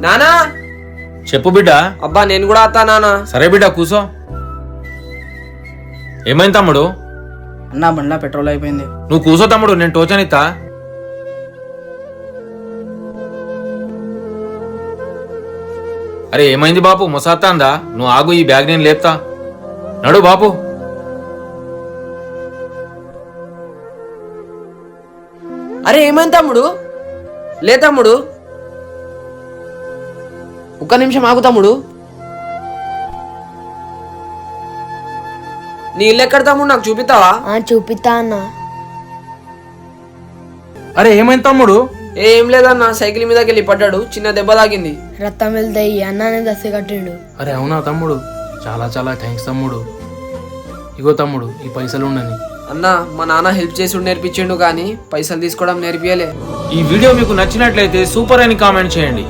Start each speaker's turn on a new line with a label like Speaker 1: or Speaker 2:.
Speaker 1: నానా
Speaker 2: చెప్పు బిడ్డ.
Speaker 1: అబ్బా నేను కూడా అత్తా నానా.
Speaker 2: సరే బిడ్డ కూసో. ఏమైంది తమ్ముడు?
Speaker 3: అన్నా బండ్లా పెట్రోల్ అయిపోయింది.
Speaker 2: నువ్వు కూసో తమ్ముడు, నేను టోచన్ ఇస్తా. అరే ఏమైంది బాపు, మొసాత్తా అందా? నువ్వు ఆగు, ఈ బ్యాగ్ నేను లేపుతా. నడు బాపు.
Speaker 1: అరే ఏమైంది తమ్ముడు? లే తమ్ముడు, ఒక్క నిమిషం ఆగు తమ్ముడు. నీ ఇల్లు ఎక్కడ తమ్ముడు, నాకు చూపిస్తావా?
Speaker 4: చూపిస్తా అన్న.
Speaker 3: అరే ఏమైంది తమ్ముడు?
Speaker 1: ఏం లేదన్నా, సైకిల్ మీదకి వెళ్ళి పడ్డాడు, చిన్న దెబ్బ తాకింది.
Speaker 4: రక్తం వెళ్తాయి అన్నానే దస్తి కట్టిండు.
Speaker 3: అరే అవునా తమ్ముడు, చాలా చాలా థ్యాంక్స్ తమ్ముడు. ఇగో తమ్ముడు ఈ పైసలు ఉండని.
Speaker 1: అన్నా మా నాన్న హెల్ప్ చేసి నేర్పించిండు కానీ పైసలు తీసుకోవడం నేర్పియలే.
Speaker 2: ఈ వీడియో మీకు నచ్చినట్లయితే సూపర్ అని కామెంట్ చేయండి.